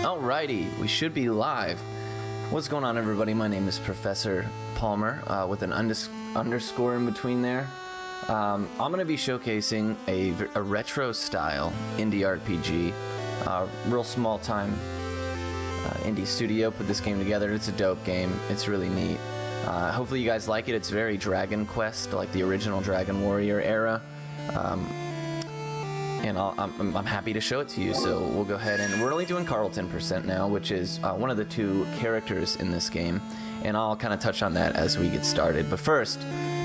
Alrighty, we should be live. What's going on, everybody? My name is Professor Palmer, with an underscore in between there. I'm going to be showcasing a retro-style indie RPG. Real small-time indie studio put this game together. It's a dope game. It's really neat. Hopefully you guys like it. It's very Dragon Quest, like the original Dragon Warrior era. And I'm happy to show it to you, so we'll go ahead and we're only doing Carlton % now, which is one of the two characters in this game, and I'll kind of touch on that as we get started. But first,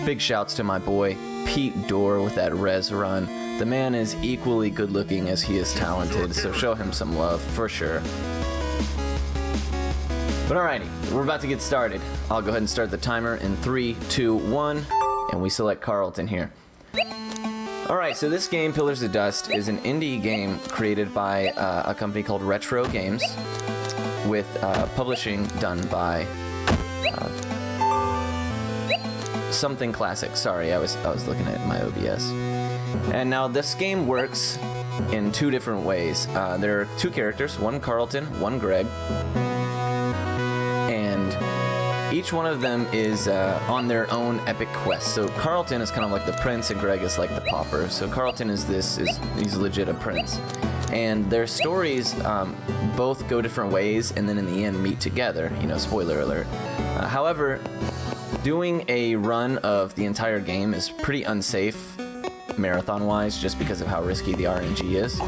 big shouts to my boy Pete Dorr with that res run. The man is equally good looking as he is talented, so show him some love for sure. But alrighty, we're about to get started. I'll go ahead and start the timer in 3, 2, 1, and we select Carlton here. Alright, so this game, Pillars of Dust, is an indie game created by a company called Retro Games, with publishing done by Something Classic. Sorry, I was looking at my OBS. And now this game works in two different ways. There are two characters, one Carlton, one Greg, and each one of them is on their own epic quest. So Carlton is kind of like the prince, and Greg is like the pauper. So Carlton is he's legit a prince. And their stories both go different ways, and then in the end meet together. You know, spoiler alert. However, doing a run of the entire game is pretty unsafe, marathon-wise, just because of how risky the RNG is.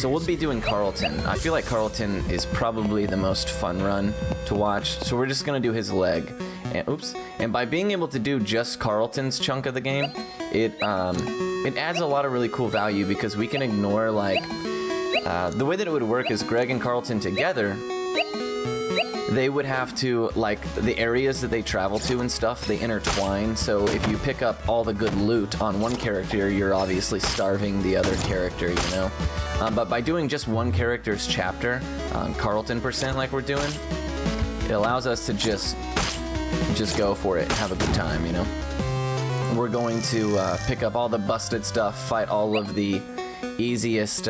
So we'll be doing Carlton. I feel like Carlton is probably the most fun run to watch, so we're just gonna do his leg. And by being able to do just Carlton's chunk of the game, it adds a lot of really cool value, because we can ignore, like, the way that it would work is Greg and Carlton together, they would have to, like, the areas that they travel to and stuff, they intertwine. So if you pick up all the good loot on one character, you're obviously starving the other character, you know? But by doing just one character's chapter, Carlton % like we're doing, it allows us to just go for it and have a good time, you know? We're going to pick up all the busted stuff, fight all of the easiest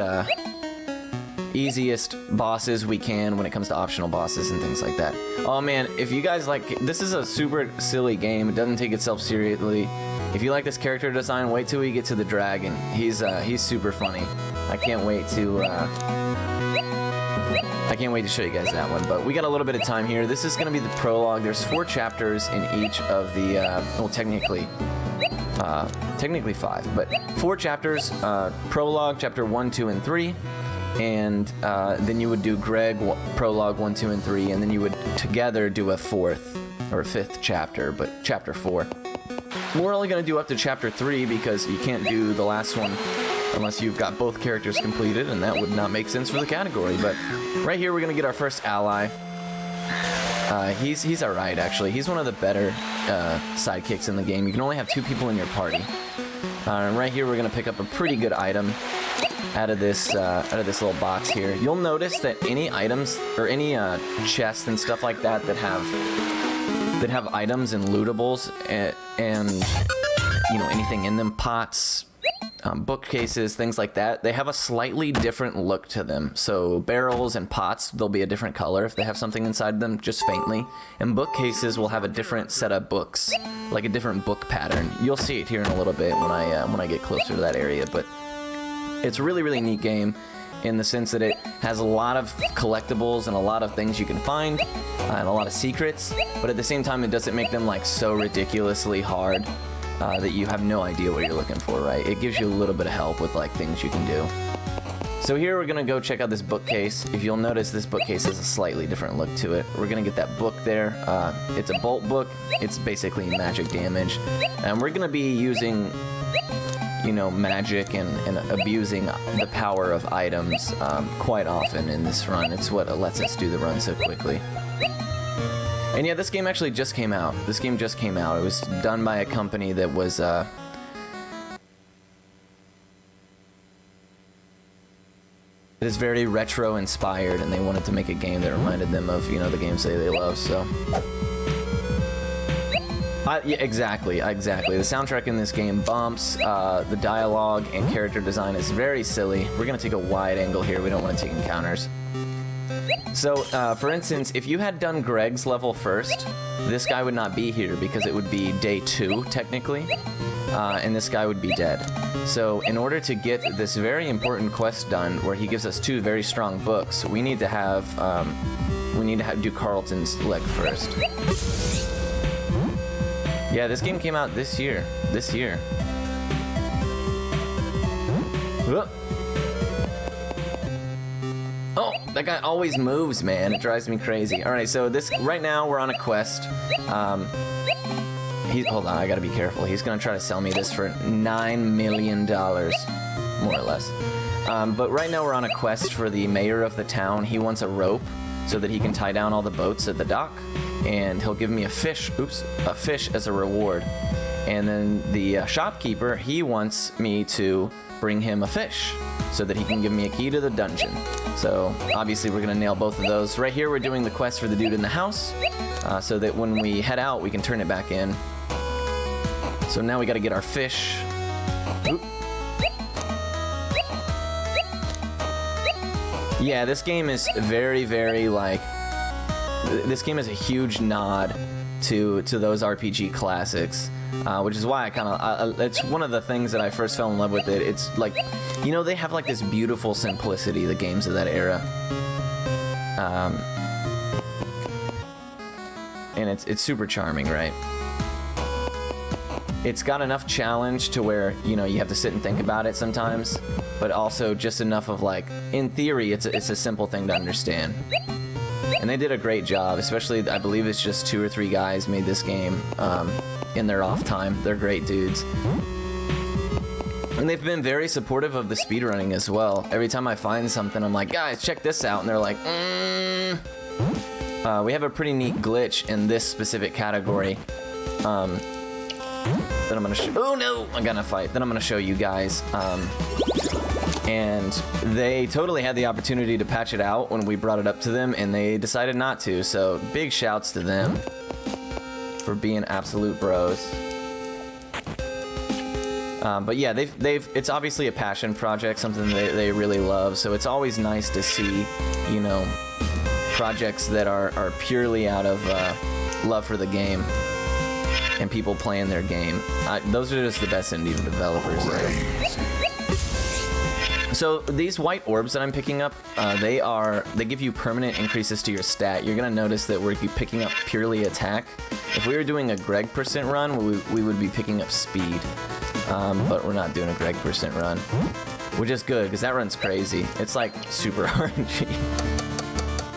bosses we can when it comes to optional bosses and things like that. Oh man, if you guys like, this is a super silly game. It doesn't take itself seriously. If you like this character design, wait till we get to the dragon. He's super funny. I can't wait to show you guys that one. But we got a little bit of time here. This is gonna be the prologue. There's 4 chapters in each of the well, technically 5, but 4 chapters. Prologue, chapter 1, 2, and 3. And then you would do Greg prologue 1, 2, and 3, and then you would together do a 4th or 5th chapter, but chapter 4. We're only going to do up to chapter 3 because you can't do the last one unless you've got both characters completed, and that would not make sense for the category. But right here we're going to get our first ally. He's alright, actually. He's one of the better sidekicks in the game. You can only have 2 people in your party. And right here we're going to pick up a pretty good item out of this little box here. You'll notice that any items or any chests and stuff like that have items and lootables and you know, anything in them, pots, bookcases, things like that, they have a slightly different look to them. So barrels and pots, they'll be a different color if they have something inside them, just faintly. And bookcases will have a different set of books, like a different book pattern. You'll see it here in a little bit when I get closer to that area. But it's a really, really neat game in the sense that it has a lot of collectibles and a lot of things you can find and a lot of secrets, but at the same time it doesn't make them like so ridiculously hard that you have no idea what you're looking for, right? It gives you a little bit of help with like things you can do. So here we're gonna go check out this bookcase. If you'll notice, this bookcase has a slightly different look to it. We're gonna get that book there. It's a bolt book. It's basically magic damage, and we're gonna be using, you know, magic and abusing the power of items quite often in this run. It's what lets us do the run so quickly. And yeah, this game actually just came out. This game just came out. It was done by a company that was it is very retro inspired, and they wanted to make a game that reminded them of, you know, the games they love, so. Yeah, exactly. The soundtrack in this game bumps, the dialogue and character design is very silly. We're gonna take a wide angle here, we don't want to take encounters. So, for instance, if you had done Greg's level first, this guy would not be here because it would be day 2, technically, and this guy would be dead. So, in order to get this very important quest done, where he gives us 2 very strong books, we need to have, do Carlton's leg first. Yeah, this game came out this year. Whoop. Oh, that guy always moves, man. It drives me crazy. All right, so right now we're on a quest. Hold on, I gotta be careful. He's gonna try to sell me this for $9 million, more or less. But right now we're on a quest for the mayor of the town. He wants a rope so that he can tie down all the boats at the dock, and he'll give me a fish as a reward. And then the shopkeeper, he wants me to bring him a fish so that he can give me a key to the dungeon. So obviously we're gonna nail both of those. Right here we're doing the quest for the dude in the house, so that when we head out we can turn it back in. So now we gotta get our fish. Oop. Yeah, this game is very, very like, this game is a huge nod to those RPG classics, which is why I kind of, it's one of the things that I first fell in love with it. It's like, you know, they have like this beautiful simplicity, the games of that era. And it's super charming, right? It's got enough challenge to where, you know, you have to sit and think about it sometimes, but also just enough of like, in theory, it's a simple thing to understand. And they did a great job, especially, I believe it's just 2 or 3 guys made this game in their off time. They're great dudes. And they've been very supportive of the speedrunning as well. Every time I find something, I'm like, guys, check this out. And they're like, we have a pretty neat glitch in this specific category. That I'm gonna oh no, I got in a fight. Then I'm gonna show you guys. And they totally had the opportunity to patch it out when we brought it up to them, and they decided not to. So big shouts to them for being absolute bros. But yeah, it's obviously a passion project, something they really love. So it's always nice to see, you know, projects that are purely out of love for the game and people playing their game. Those are just the best indie developers. So these white orbs that I'm picking up, they give you permanent increases to your stat. You're gonna notice that we're picking up purely attack. If we were doing a Greg % run, we would be picking up speed. But we're not doing a Greg % run, which is good because that run's crazy. It's like super RNG.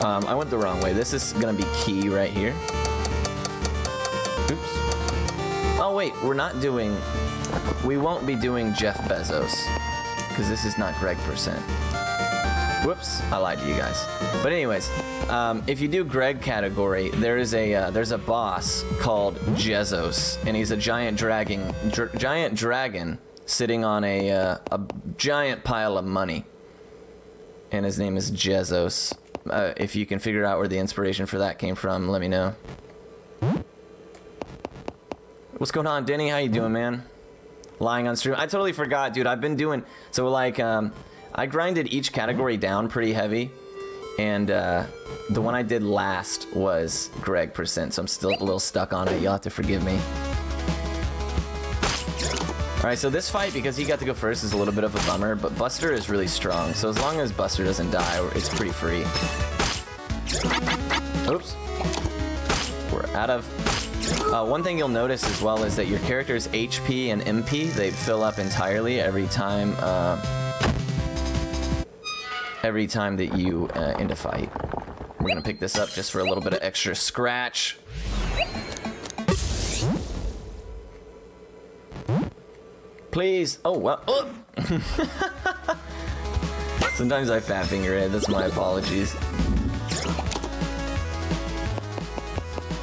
I went the wrong way. This is gonna be key right here. Oops. Oh wait, we won't be doing Jeff Bezos, because this is not Greg %. Whoops, I lied to you guys. But anyways, if you do Greg category, there's a boss called Jezos, and he's a giant dragon sitting on a giant pile of money, and his name is Jezos. If you can figure out where the inspiration for that came from, let me know. What's going on, Denny? How you doing, man? Lying on stream. I totally forgot, dude. I've been doing, so like, I grinded each category down pretty heavy, and the one I did last was Greg %, so I'm still a little stuck on it. You'll have to forgive me. Alright, so this fight, because he got to go first, is a little bit of a bummer, but Buster is really strong, so as long as Buster doesn't die, it's pretty free. Oops. We're out of... one thing you'll notice as well is that your character's HP and MP, they fill up entirely every time that you end a fight. We're gonna pick this up just for a little bit of extra scratch. Please. Oh, well. Oh. Sometimes I fat finger it. That's my apologies.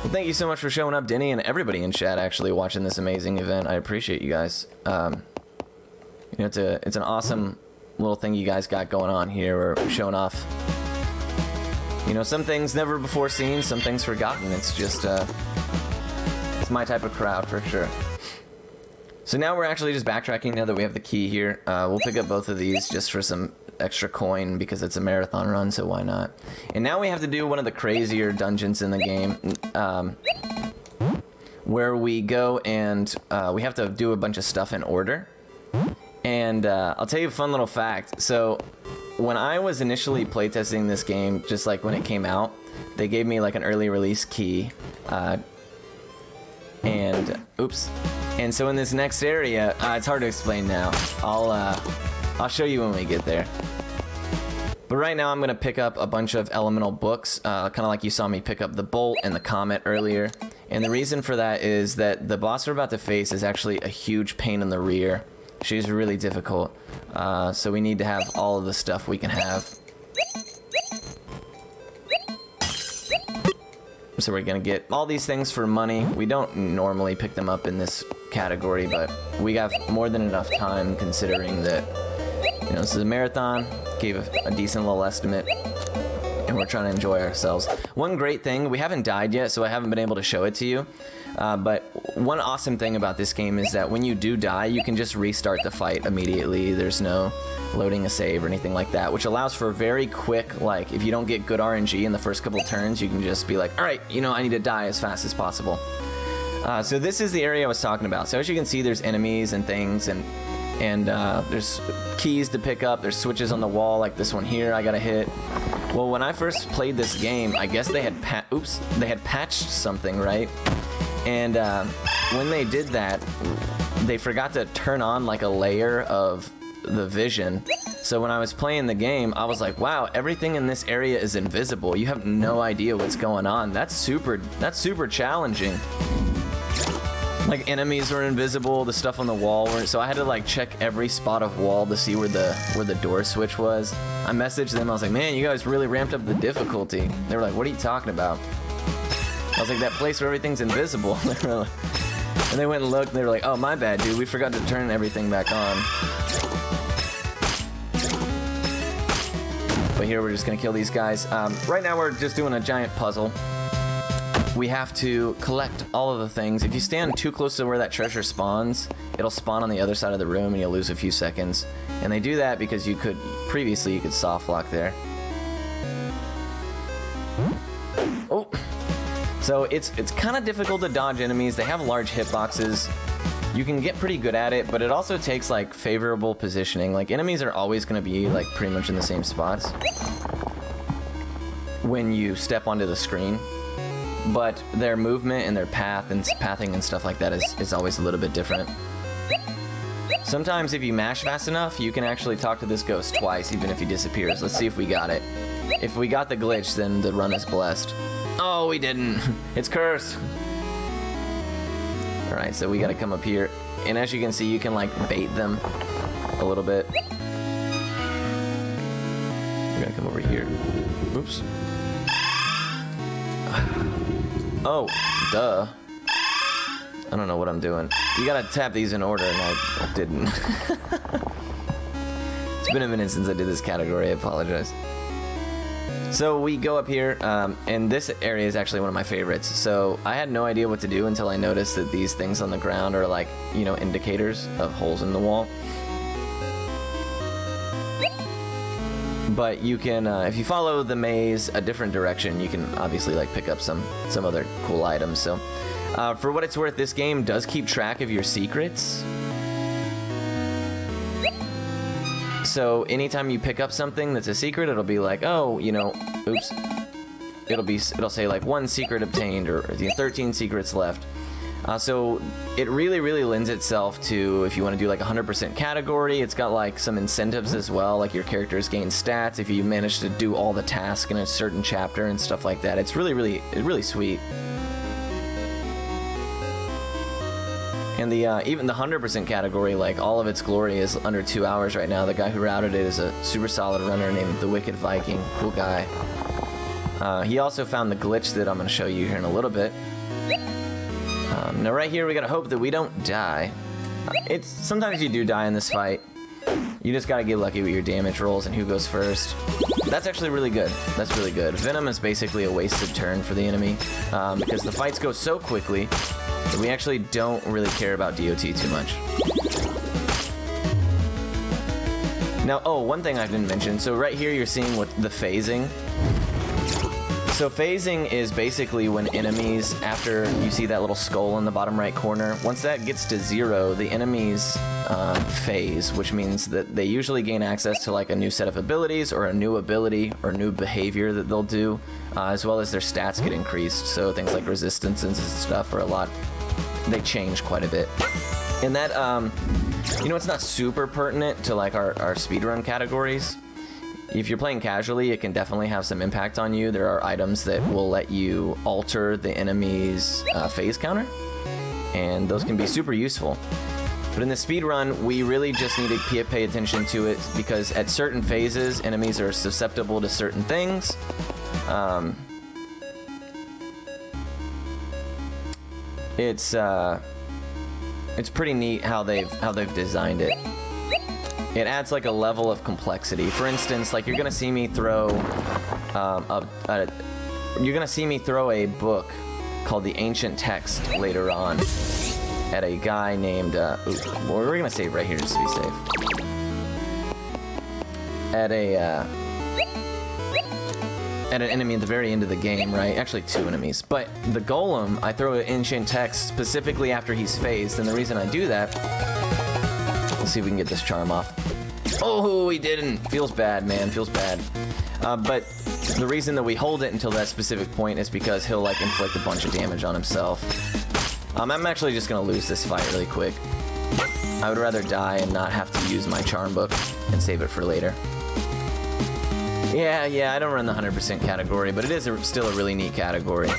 Well, thank you so much for showing up, Denny, and everybody in chat actually watching this amazing event. I appreciate you guys. You know, it's an awesome little thing you guys got going on here. We're showing off, you know, some things never before seen, some things forgotten. It's just, it's my type of crowd for sure. So now we're actually just backtracking now that we have the key here. We'll pick up both of these just for some extra coin because it's a marathon run, so why not? And now we have to do one of the crazier dungeons in the game, where we go and we have to do a bunch of stuff in order. And I'll tell you a fun little fact. So when I was initially playtesting this game, just like when it came out, they gave me like an early release key. And so in this next area, it's hard to explain now. I'll show you when we get there. But right now I'm gonna pick up a bunch of elemental books, kind of like you saw me pick up the Bolt and the Comet earlier. And the reason for that is that the boss we're about to face is actually a huge pain in the rear. She's really difficult, so we need to have all of the stuff we can have. So we're gonna get all these things for money. We don't normally pick them up in this category, but we have more than enough time considering that, you know, this is a marathon, gave a decent little estimate, and we're trying to enjoy ourselves. One great thing, we haven't died yet, so I haven't been able to show it to you, but one awesome thing about this game is that when you do die, you can just restart the fight immediately. There's no loading a save or anything like that, which allows for very quick, like, if you don't get good RNG in the first couple turns, you can just be like, alright, you know, I need to die as fast as possible. So this is the area I was talking about. So as you can see, there's enemies and things, and there's keys to pick up, there's switches on the wall, like this one here I gotta hit. Well, when I first played this game, I guess they had patched something, right? And when they did that, they forgot to turn on like a layer of the vision. So when I was playing the game, I was like, wow, everything in this area is invisible. You have no idea what's going on. That's super challenging. Like, enemies were invisible, the stuff on the wall weren't, so I had to like check every spot of wall to see where the door switch was. I messaged them, I was like, man, you guys really ramped up the difficulty. They were like, what are you talking about? I was like, that place where everything's invisible. And they went and looked, and they were like, oh, my bad, dude, we forgot to turn everything back on. But here we're just gonna kill these guys. Right now we're just doing a giant puzzle. We have to collect all of the things. If you stand too close to where that treasure spawns, it'll spawn on the other side of the room and you'll lose a few seconds. And they do that because previously you could soft lock there. Oh! So it's kind of difficult to dodge enemies. They have large hitboxes. You can get pretty good at it, but it also takes like favorable positioning. Like, enemies are always going to be like pretty much in the same spots when you step onto the screen. But their movement and their pathing and stuff like that is always a little bit different. Sometimes if you mash fast enough, you can actually talk to this ghost twice, even if he disappears. Let's see if we got it. If we got the glitch, then the run is blessed. Oh, we didn't. It's cursed. Alright, so we gotta come up here. And as you can see, you can like bait them a little bit. We're gonna come over here. Oops. Oh, duh. I don't know what I'm doing. You gotta tap these in order, and I didn't. It's been a minute since I did this category, I apologize. So we go up here, and this area is actually one of my favorites. So I had no idea what to do until I noticed that these things on the ground are like, you know, indicators of holes in the wall. But you can, if you follow the maze a different direction, you can obviously like pick up some other cool items. So for what it's worth, this game does keep track of your secrets. So anytime you pick up something that's a secret, it'll be like, oh, you know, oops. It'll say like 1 secret obtained, or 13 secrets left. So it really lends itself to, if you want to do like 100% category. It's got like some incentives as well, like your characters gain stats if you manage to do all the tasks in a certain chapter and stuff like that. It's really sweet. And even the 100% category, like all of its glory is under 2 hours right now. The guy who routed it is a super solid runner named the Wicked Viking. Cool guy. He also found the glitch that I'm going to show you here in a little bit. Now right here we gotta hope that we don't die. Sometimes you do die in this fight. You just gotta get lucky with your damage rolls and who goes first. That's actually really good. That's really good. Venom is basically a wasted turn for the enemy, because the fights go so quickly that we actually don't really care about DOT too much. Now, oh, one thing I didn't mention. So right here, you're seeing what the phasing. So phasing is basically when enemies, after you see that little skull in the bottom right corner, once that gets to 0, the enemies phase, which means that they usually gain access to like a new set of abilities or a new ability or new behavior that they'll do, as well as their stats get increased. So things like resistances and stuff are they change quite a bit. And that, you know, it's not super pertinent to like our speedrun categories. If you're playing casually, it can definitely have some impact on you. There are items that will let you alter the enemy's phase counter, and those can be super useful. But in the speedrun, we really just need to pay attention to it, because at certain phases, enemies are susceptible to certain things. It's pretty neat how they've designed it. It adds like a level of complexity. For instance, like you're gonna see me throw a book called The Ancient Text later on at a guy named well, we're gonna save right here just to be safe. At an enemy at the very end of the game, right? Actually, 2 enemies. But the golem, I throw an ancient text specifically after he's phased, and the reason I do that, let's see if we can get this charm off. Oh, he didn't. Feels bad, man. Feels bad. But the reason that we hold it until that specific point is because he'll like inflict a bunch of damage on himself. I'm actually just gonna lose this fight really quick. I would rather die and not have to use my charm book and save it for later. Yeah, I don't run the 100% category, but it is still a really neat category.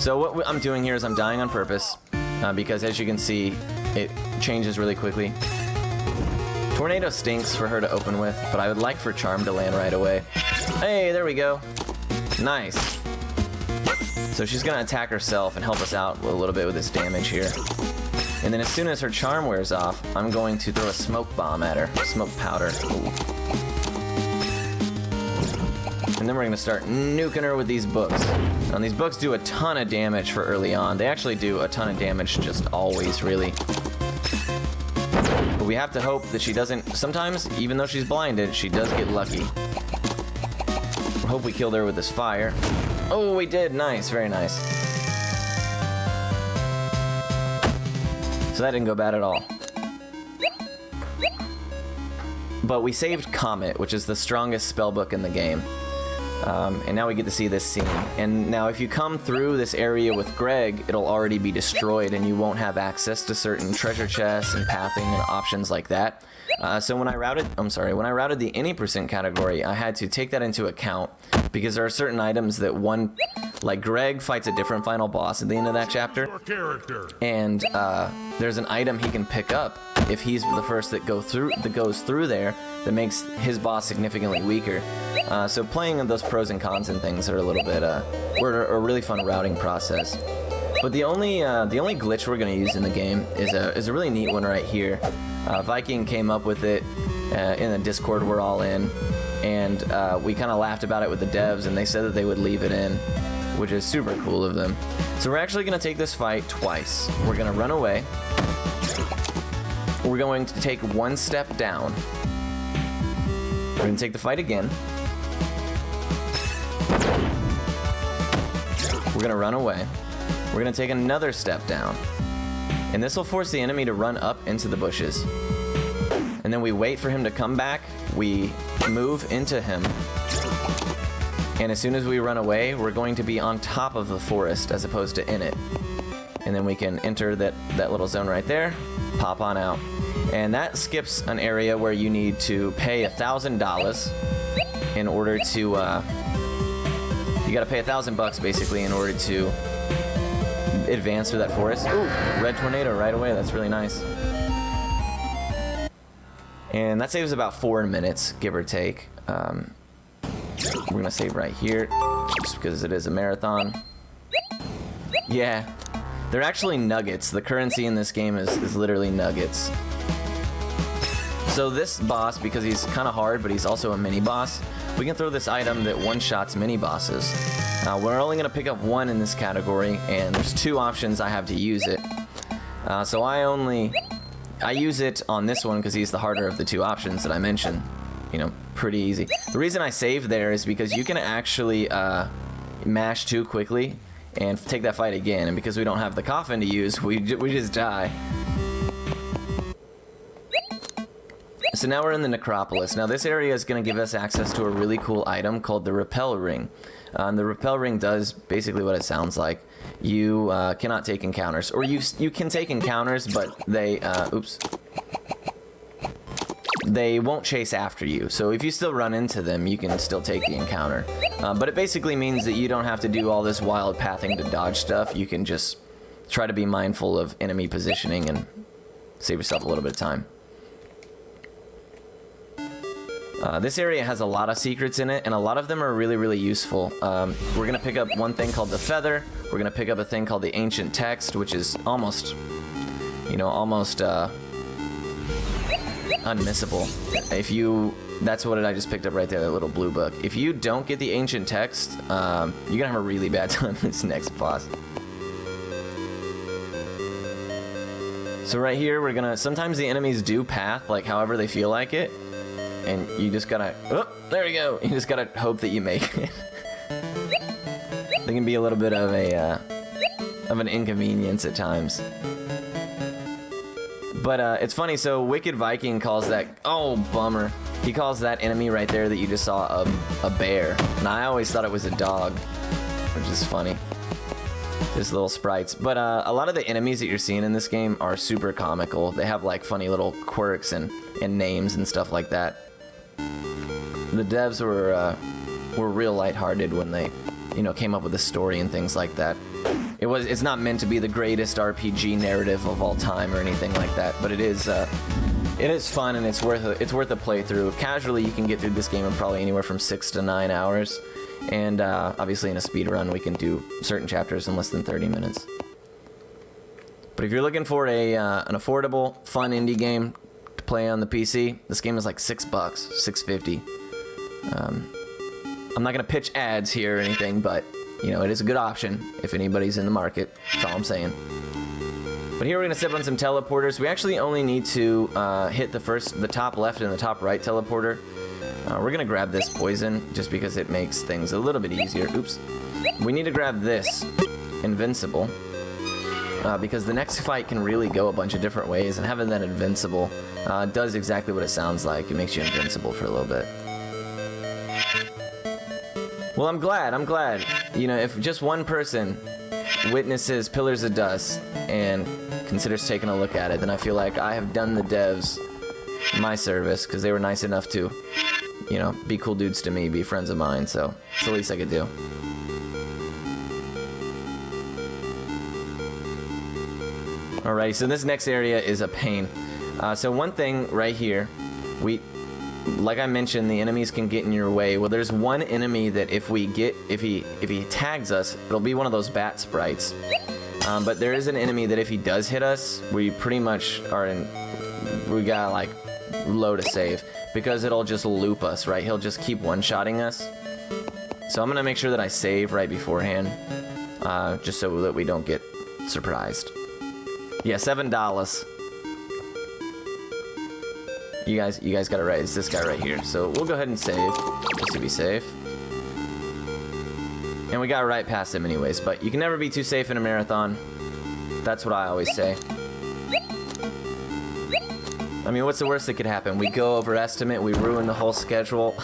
So what I'm doing here is I'm dying on purpose, because as you can see, it changes really quickly. Tornado stinks for her to open with, but I would like for Charm to land right away. Hey, there we go. Nice. So she's gonna attack herself and help us out a little bit with this damage here. And then as soon as her charm wears off, I'm going to throw a smoke bomb at her. Smoke powder. Ooh. And then we're gonna start nuking her with these books. Now these books do a ton of damage for early on. They actually do a ton of damage just always, really. But we have to hope that she doesn't... Sometimes, even though she's blinded, she does get lucky. I hope we killed her with this fire. Oh, we did. Nice. Very nice. So that didn't go bad at all. But we saved Comet, which is the strongest spellbook in the game. And now we get to see this scene. And now if you come through this area with Greg, it'll already be destroyed and you won't have access to certain treasure chests and pathing and options like that. So when I routed the any percent category, I had to take that into account, because there are certain items that like Greg fights a different final boss at the end of that chapter. And there's an item he can pick up if he's the first that goes through there that makes his boss significantly weaker. So playing those pros and cons and things are a little bit were a really fun routing process. But the only glitch we're gonna use in the game is a really neat one right here. Viking came up with it in the Discord we're all in, and we kind of laughed about it with the devs, and they said that they would leave it in, which is super cool of them. So we're actually gonna take this fight twice. We're gonna run away. We're going to take one step down. We're gonna take the fight again. We're gonna run away. We're gonna take another step down. And this will force the enemy to run up into the bushes. And then we wait for him to come back. We move into him. And as soon as we run away, we're going to be on top of the forest as opposed to in it. And then we can enter that little zone right there, pop on out. And that skips an area where you need to pay $1,000 in order to, you gotta pay $1,000 basically in order to advance through that forest. Ooh, red tornado right away. That's really nice. And that saves about 4 minutes, give or take. We're gonna save right here, just because it is a marathon. Yeah, they're actually nuggets. The currency in this game is literally nuggets. So this boss, because he's kind of hard, but he's also a mini boss, we can throw this item that one-shots mini bosses. We're only going to pick up one in this category, and there's 2 options I have to use it. So I only I use it on this one because he's the harder of the two options that I mentioned. You know, pretty easy. The reason I save there is because you can actually mash too quickly and take that fight again. And because we don't have the coffin to use, we just die. So now we're in the necropolis. Now this area is going to give us access to a really cool item called the repel ring. The repel ring does basically what it sounds like. You cannot take encounters, or you can take encounters, but they they won't chase after you. So if you still run into them, you can still take the encounter. But it basically means that you don't have to do all this wild pathing to dodge stuff. You can just try to be mindful of enemy positioning and save yourself a little bit of time. This area has a lot of secrets in it, and a lot of them are really, really useful. We're going to pick up one thing called the feather. We're going to pick up a thing called the ancient text, which is almost, you know, unmissable. That's what I just picked up right there, that little blue book. If you don't get the ancient text, you're going to have a really bad time this next boss. So right here, we're going to, sometimes the enemies do path, like however they feel like it. And you just gotta, oh, there we go. You just gotta hope that you make it. They can be a little bit of an inconvenience at times. But it's funny. So Wicked Viking calls that, oh bummer. He calls that enemy right there that you just saw a bear, and I always thought it was a dog, which is funny. Just little sprites. But a lot of the enemies that you're seeing in this game are super comical. They have like funny little quirks and names and stuff like that. The devs were real lighthearted when they, you know, came up with a story and things like that. It's not meant to be the greatest RPG narrative of all time or anything like that, but it is fun, and it's worth a playthrough. Casually, you can get through this game in probably anywhere from 6 to 9 hours, and obviously in a speed run we can do certain chapters in less than 30 minutes. But if you're looking for an affordable, fun indie game to play on the PC, this game is like $6, $6.50. I'm not gonna pitch ads here or anything, but you know, it is a good option if anybody's in the market. That's all I'm saying. But here we're gonna step on some teleporters. We actually only need to hit the top left and the top right teleporter. We're gonna grab this poison just because it makes things a little bit easier. Oops. We need to grab this invincible because the next fight can really go a bunch of different ways, and having that invincible does exactly what it sounds like. It makes you invincible for a little bit. Well, I'm glad. You know, if just one person witnesses Pillars of Dust and considers taking a look at it, then I feel like I have done the devs my service, because they were nice enough to, you know, be cool dudes to me, be friends of mine, so it's the least I could do. Alrighty, so this next area is a pain. So one thing right here, like I mentioned, the enemies can get in your way. Well, there's one enemy that if he tags us, it'll be one of those bat sprites. But there is an enemy that if he does hit us, we pretty much we got like low to save, because it'll just loop us, right? He'll just keep one-shotting us. So I'm gonna make sure that I save right beforehand, just so that we don't get surprised. Yeah, $7. You guys got it right. It's this guy right here. So we'll go ahead and save, just to be safe. And we got right past him anyways, but you can never be too safe in a marathon. That's what I always say. I mean, what's the worst that could happen? We go overestimate, we ruin the whole schedule.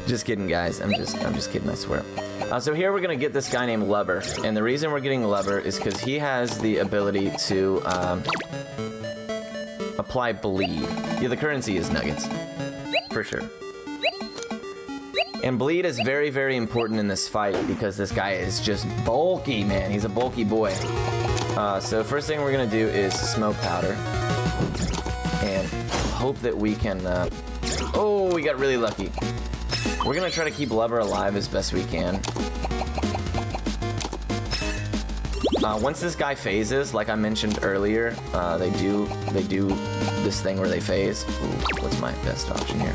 Just kidding, guys. I'm just kidding, I swear. So here we're gonna get this guy named Lubber, and the reason we're getting Lubber is because he has the ability to apply bleed. Yeah, the currency is nuggets, for sure. And bleed is very, very important in this fight because this guy is just bulky, man. He's a bulky boy. So first thing we're gonna do is smoke powder and hope that we can. Oh, we got really lucky. We're gonna try to keep Lubber alive as best we can. Once this guy phases, like I mentioned earlier, they do this thing where they phase. Ooh, what's my best option here?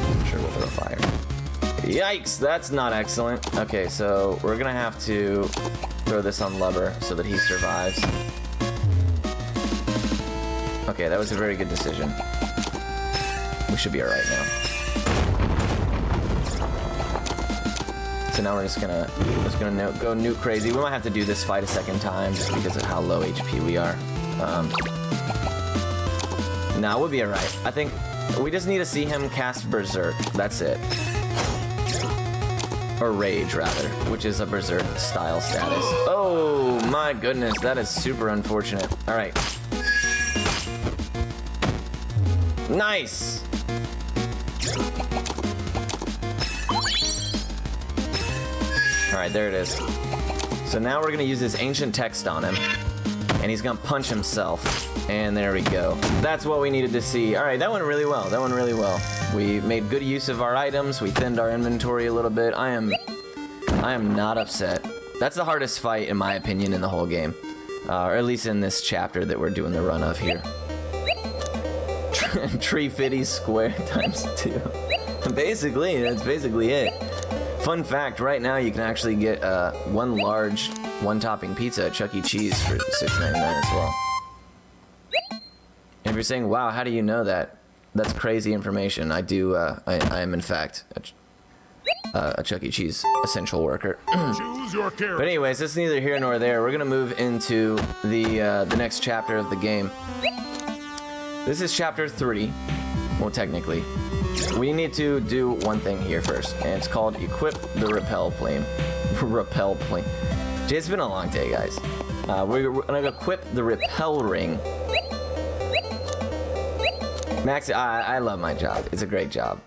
I'm sure we'll throw fire. Yikes, that's not excellent. Okay, so we're gonna have to throw this on Lubber so that he survives. Okay, that was a very good decision. We should be alright now. So now we're just gonna go nuke crazy. We might have to do this fight a second time just because of how low HP we are. Nah, we'll be alright. I think we just need to see him cast Berserk. That's it. Or Rage, rather, which is a Berserk style status. Oh my goodness, that is super unfortunate. Alright. Nice! Alright, there it is. So now we're gonna use this ancient text on him, and he's gonna punch himself. And there we go. That's what we needed to see. Alright, that went really well. That went really well. We made good use of our items. We thinned our inventory a little bit. I am not upset. That's the hardest fight, in my opinion, in the whole game. Or at least in this chapter that we're doing the run of here. Tree Fitty square times 2. Basically, that's basically it. Fun fact, right now you can actually get one large, one-topping pizza at Chuck E. Cheese for $6.99 as well. And if you're saying, wow, how do you know that? That's crazy information. I do, I am in fact a Chuck E. Cheese essential worker. Choose your character. But anyways, it's neither here nor there. We're gonna move into the next chapter of the game. This is chapter 3. Well, technically. We need to do one thing here first, and it's called Equip the Repel Plane. Repel Plane. Gee, it's been a long day, guys. We're gonna equip the Repel Ring. Max, I love my job. It's a great job.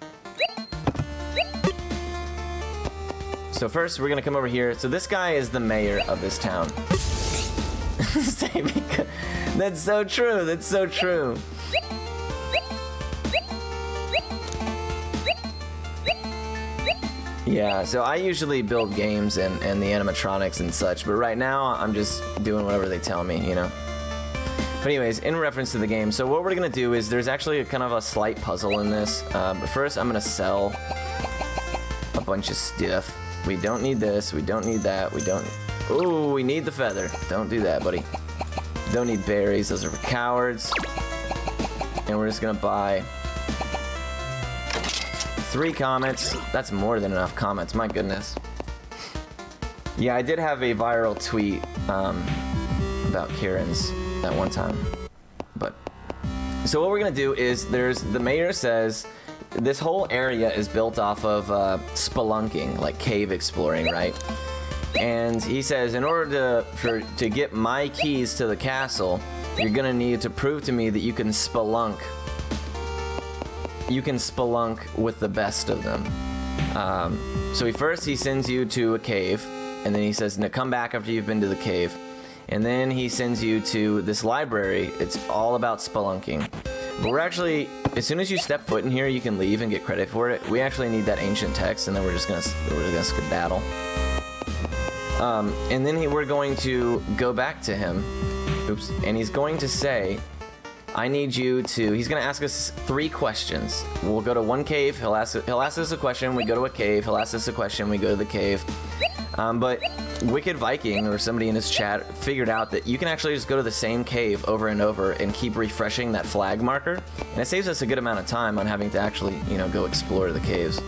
So first, we're gonna come over here. So this guy is the mayor of this town. That's so true. That's so true. Yeah, so I usually build games and the animatronics and such, but right now I'm just doing whatever they tell me, you know? But anyways, in reference to the game, so what we're gonna do is there's actually kind of a slight puzzle in this. But first I'm gonna sell a bunch of stuff. We don't need this, we don't need that, we don't... Ooh, we need the feather. Don't do that, buddy. Don't need berries, those are for cowards. And we're just gonna buy 3 comets. That's more than enough comets, my goodness. Yeah, I did have a viral tweet about Kieran's that one time. But so what we're gonna do is the mayor says this whole area is built off of spelunking, like cave exploring, right? And he says in order to get my keys to the castle, you're gonna need to prove to me that you can spelunk. You can spelunk with the best of them. So first he sends you to a cave, and then he says, "No, come back after you've been to the cave." And then he sends you to this library. It's all about spelunking. But we're actually, as soon as you step foot in here, you can leave and get credit for it. We actually need that ancient text, and then we're just gonna skedaddle. And then we're going to go back to him. Oops. And he's going to say, I need you to, he's going to ask us 3 questions. We'll go to one cave, he'll ask us a question, we go to a cave, he'll ask us a question, we go to the cave. But Wicked Viking, or somebody in his chat, figured out that you can actually just go to the same cave over and over and keep refreshing that flag marker. And it saves us a good amount of time on having to actually, you know, go explore the caves.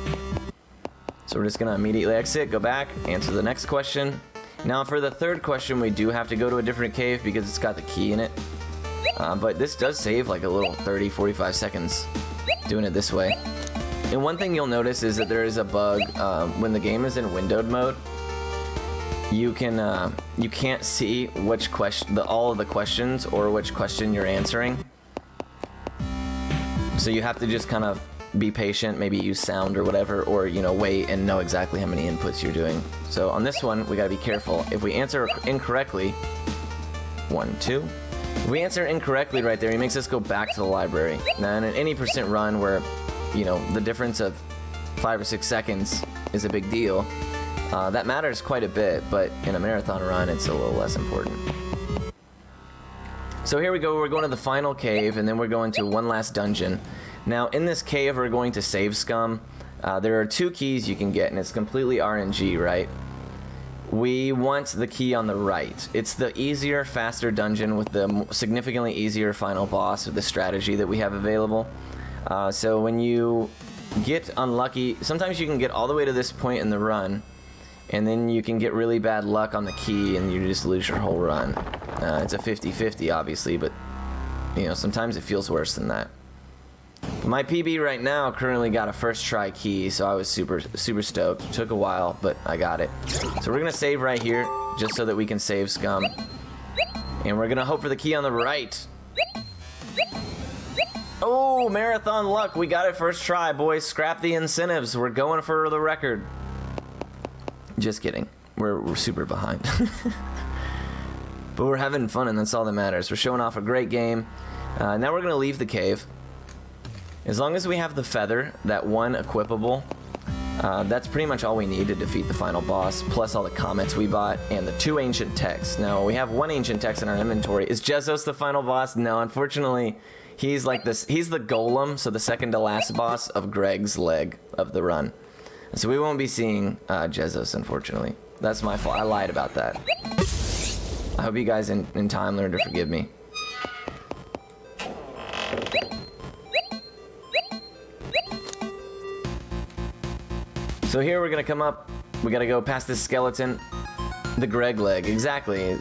So we're just going to immediately exit, go back, answer the next question. Now for the 3rd question, we do have to go to a different cave because it's got the key in it. But this does save like a little 30-45 seconds doing it this way. And one thing you'll notice is that there is a bug when the game is in windowed mode. You can't see which all of the questions or which question you're answering. So you have to just kind of be patient, maybe use sound or whatever, or you know, wait and know exactly how many inputs you're doing. So on this one, we gotta be careful. If we answer incorrectly, 1, 2. If we answer incorrectly right there, he makes us go back to the library. Now in an any percent run where, you know, the difference of 5 or 6 seconds is a big deal, that matters quite a bit, but in a marathon run, it's a little less important. So here we go, we're going to the final cave, and then we're going to one last dungeon. Now in this cave, we're going to save scum. There are 2 keys you can get, and it's completely RNG, right? we want the key on the right. It's the easier, faster dungeon with the significantly easier final boss with the strategy that we have available. So when you get unlucky, sometimes you can get all the way to this point in the run, and then you can get really bad luck on the key and you just lose your whole run. It's a 50-50 obviously, but you know, sometimes it feels worse than that. My PB right now currently got a first try key, so I was super stoked. It took a while, but I got it. So we're gonna save right here, just so that we can save scum. And we're gonna hope for the key on the right. Oh, marathon luck, we got it first try, boys. Scrap the incentives, we're going for the record. Just kidding, we're super behind. But we're having fun, and that's all that matters. We're showing off a great game. Now we're gonna leave the cave. As long as we have the feather, that one equipable, that's pretty much all we need to defeat the final boss, plus all the comets we bought, and the 2 ancient texts. Now, we have 1 ancient text in our inventory. Is Jezos the final boss? No, unfortunately, he's like this. He's the golem, so the second to last boss of Greg's leg of the run. So we won't be seeing Jezos, unfortunately. That's my fault. I lied about that. I hope you guys in time learn to forgive me. So here we're gonna come up, we gotta go past this skeleton, the Greg leg, exactly.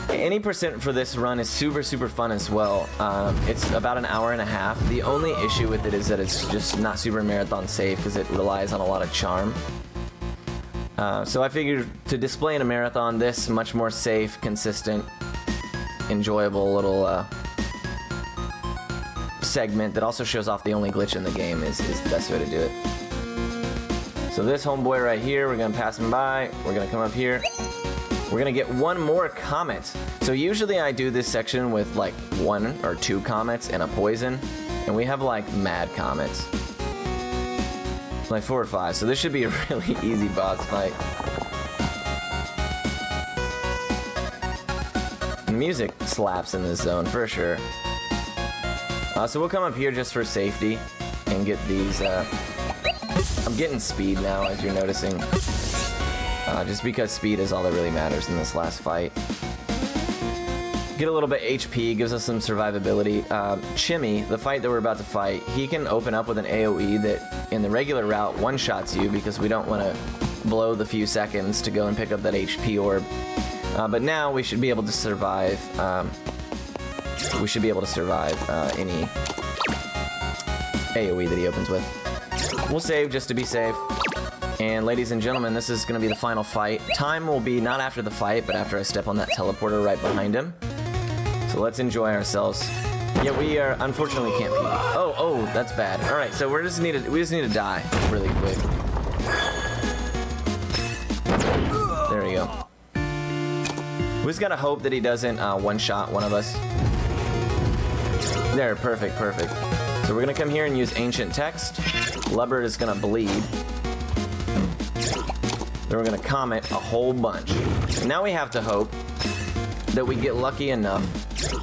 Any percent for this run is super fun as well. It's about an hour and a half. The only issue with it is that it's just not super marathon safe because it relies on a lot of charm. So I figured to display in a marathon this much more safe, consistent, enjoyable little segment that also shows off the only glitch in the game is the best way to do it. So this homeboy right here, we're gonna pass him by, we're gonna come up here, we're gonna get 1 more comet. So usually I do this section with like 1 or 2 comets and a poison, and we have like mad comets. Like 4 or 5, so this should be a really easy boss fight. The music slaps in this zone for sure. So we'll come up here just for safety and get these. I'm getting speed now, as you're noticing. Just because speed is all that really matters in this last fight. Get a little bit HP, gives us some survivability. Chimmy, the fight that we're about to fight, he can open up with an AoE that in the regular route one-shots you because we don't want to blow the few seconds to go and pick up that HP orb. But now we should be able to survive. Any AoE that he opens with. We'll save just to be safe. And ladies and gentlemen, this is going to be the final fight. Time will be not after the fight, but after I step on that teleporter right behind him. So let's enjoy ourselves. Yeah, we are unfortunately can't PB. Oh, that's bad. All right, so we just need to die really quick. There we go. We just gotta hope that he doesn't one-shot one of us. There, perfect. So we're gonna come here and use ancient text. Lubbert is gonna bleed. Then we're gonna comet a whole bunch. Now we have to hope that we get lucky enough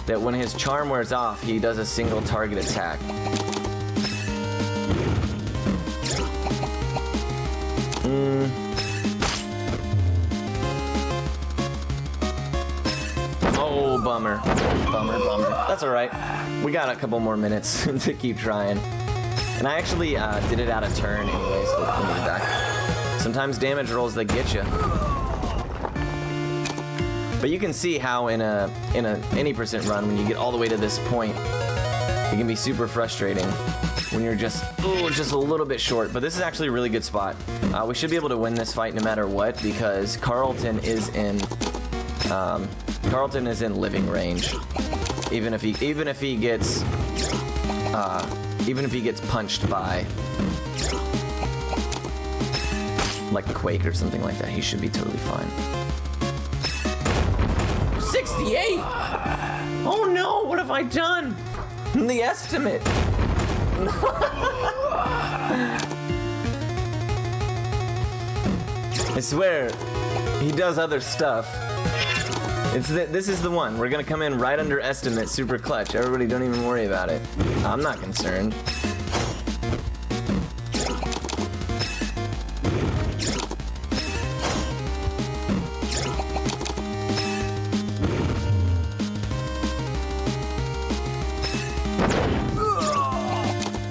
that when his charm wears off, he does a single target attack. Oh, bummer. That's alright. We got a couple more minutes to keep trying. And I actually did it out of turn anyway, so let me die. Sometimes damage rolls that get you. But you can see how in a any percent run, when you get all the way to this point, it can be super frustrating when you're just a little bit short. But this is actually a really good spot. We should be able to win this fight no matter what because Carlton is in living range. Even if he gets punched by like a Quake or something like that, he should be totally fine. 68! Oh no, what have I done? The estimate. I swear, he does other stuff. This is the one. We're gonna come in right under estimate, super clutch. Everybody don't even worry about it. I'm not concerned.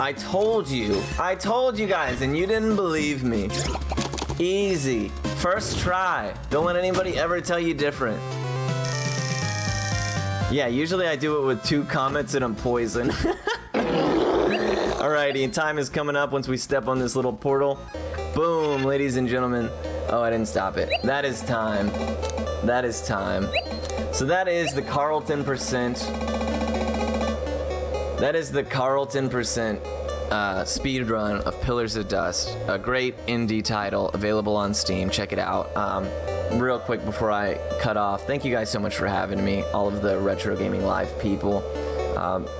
I told you guys, and you didn't believe me. Easy. First try. Don't let anybody ever tell you different. Yeah, usually I do it with 2 comments and I'm poisoned. Alrighty, time is coming up once we step on this little portal. Boom, ladies and gentlemen. Oh, I didn't stop it. That is time. That is time. So that is the Carlton percent. That is the Carlton percent speed run of Pillars of Dust. A great indie title available on Steam. Check it out. Real quick before I cut off, thank you guys so much for having me. All of the Retro Gaming Live people.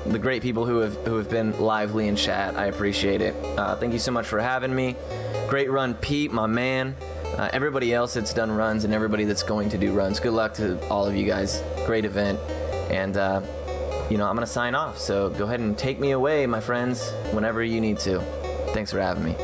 The great people who have been lively in chat. I appreciate it. Thank you so much for having me. Great run, Pete, my man. Everybody else that's done runs and everybody that's going to do runs. Good luck to all of you guys. Great event. And, you know, I'm going to sign off. So go ahead and take me away, my friends, whenever you need to. Thanks for having me.